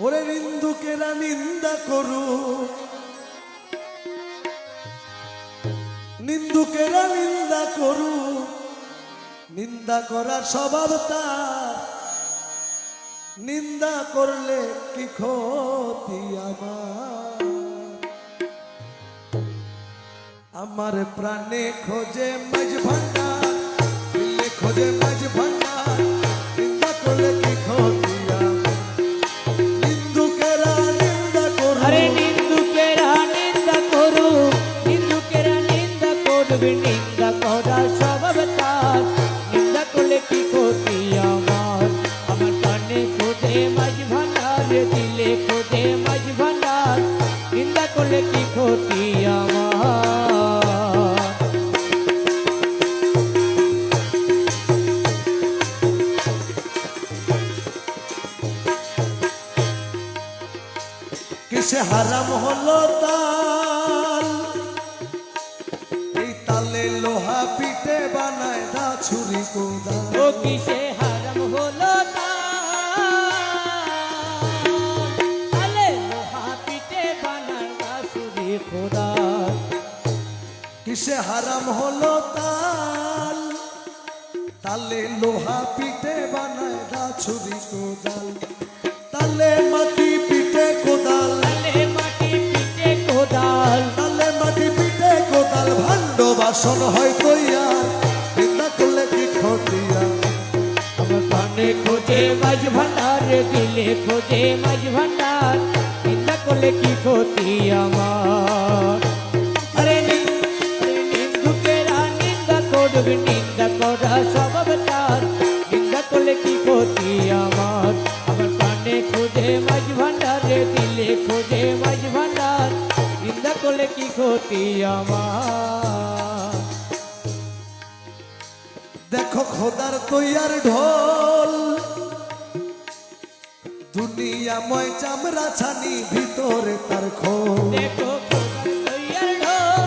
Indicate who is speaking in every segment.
Speaker 1: ওরে নিন্দুকেরা নিন্দা করু, নিন্দুকেরা নিন্দা করু, নিন্দা করার স্বভাব তার, নিন্দা করলে কি ক্ষতি আমার। আমার প্রাণে খোঁজে মাঝ ভান্ডার, দিলে খোঁজে মাঝ ভান্ডার, নিন্দা করলে কি ক্ষতি আমার। নিন্দুকেরা নিন্দা করু,
Speaker 2: আরে নিন্দুকেরা নিন্দা করু, নিন্দুকেরা নিন্দা করবে, নিন্দা করা স্বভাব তার, নিন্দা করলে কি ক্ষতি আমার। আমার প্রাণে খোঁজে মাঝ ভান্ডার, দিলে খোঁজে মাঝ ভান্ডার, নিন্দা করলে কি ক্ষতি আমার।
Speaker 1: কিসে হারাম হলো তাল, এই তালে লোহা পিঠে বানায় দা ছুরি কোদাল।
Speaker 2: ও কিসে হারাম হলো তালে লোহা পিঠে বানায় বাঁশুরি খোদার।
Speaker 1: কিসে হারাম হলো তাল, তালে লোহা পিঠে বানায় দা ছুরি কোদাল। তালে মাটি পিঠে কোদাল,
Speaker 2: তালে মাটি পিঠে কোদাল,
Speaker 1: তালে মাটি পিঠে কোদাল, ভাণ্ড বাসন হয় তৈয়ার, নিন্দা করলে কি ক্ষতি আমার।
Speaker 2: আমার প্রাণে খোঁজে মাঝ ভান্ডার, দিলে খোঁজে মাঝ ভান্ডার, নিন্দা করলে কি ক্ষতি আমার। আরে নিন্দুকেরা নিন্দা করবে, নিন্দা করা স্বভাব তার, নিন্দা করলে কি ক্ষতি আমার। আমার প্রাণে খোঁজে মাঝ ভান্ডার, দিলে খোঁজে মাঝ ভান্ডার, নিন্দা করলে কি ক্ষতি আমার।
Speaker 1: দেখো খোদার তৈয়ার ঢোল, দুনিয়াময় চামড়া ছানি, ভিতরে তার খোল।
Speaker 2: দেখো খোদার তৈয়ার ঢোল,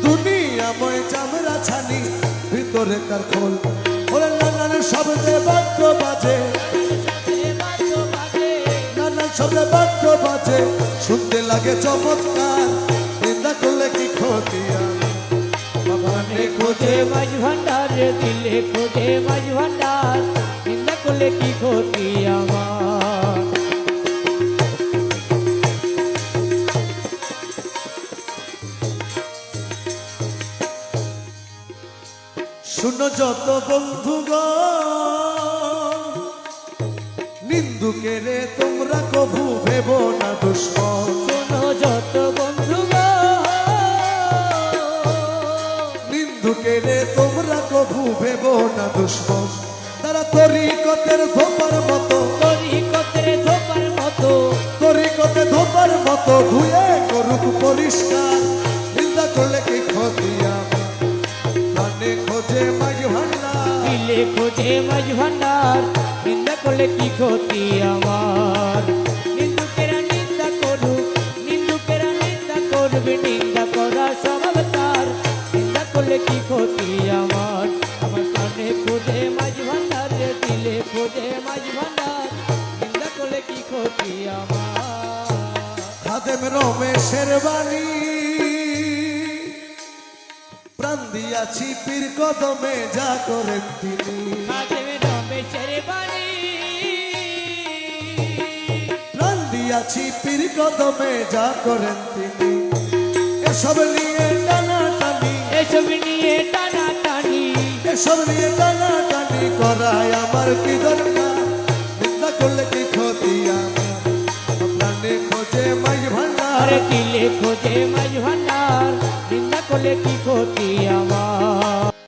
Speaker 1: দুনিয়াময় চামড়া ছানি, ভিতরে তার খোল। ওরে নানান শব্দে বাদ্য বাজে, নানান শব্দে বাদ্য বাজে, শুনতে লাগে চমৎকার, নিন্দা করলে কি ক্ষতি আমার।
Speaker 2: প্রাণে খোঁজে মাঝ ভান্ডার, দিলে খোঁজে মাঝ ভান্ডার, নিন্দা করলে কি ক্ষতি আমার।
Speaker 1: শুনো যত বন্ধুগণ, নিন্দুকেরে তোমরা কভু ভেব না দুশ্মন।
Speaker 2: শোনো যত বন্ধুগণ,
Speaker 1: নিন্দুকেরে তোমরা কভু ভেব না দুশ্মন। তারা তরিকতের ধোপার মতো,
Speaker 2: তরিকতের ধোপার মতো,
Speaker 1: তরিকতে ধোপার মতো, ধুয়ে করুক পরিষ্কার, নিন্দা করলে কি ক্ষতি আমার। প্রাণে খোঁজে মাঝ ভান্ডার,
Speaker 2: দিলে খোঁজে মাঝ ভান্ডার, নিন্দা করলে কি ক্ষতি আমার। নিন্দুকেরা নিন্দা করুক, নিন্দুকেরা নিন্দা করবে, নিন্দা করা স্বভাব তার, নিন্দা করলে কি ক্ষতি আমার। আমার প্রাণে খোঁজে মাঝ ভান্ডার, দিলে খোঁজে মাঝ ভান্ডার, নিন্দা করলে কি ক্ষতি আমার।
Speaker 1: খাদেম রমেশের বাণী, প্রাণ দিয়াছি পীর কদমে, যা করেন তিনি।
Speaker 2: খাদেম রমেশের বাণী,
Speaker 1: প্রাণ দিয়াছি পীর কদমে, যা করেন তিনি। এসব নিয়ে টানা টানি,
Speaker 2: এসব নিয়ে টানা টানি,
Speaker 1: এসব নিয়ে টানা টানি করায় আমার কি দরকার, নিন্দা করলে কি ক্ষতি আমার। প্রাণে খোঁজে মাঝ ভান্ডার,
Speaker 2: আরে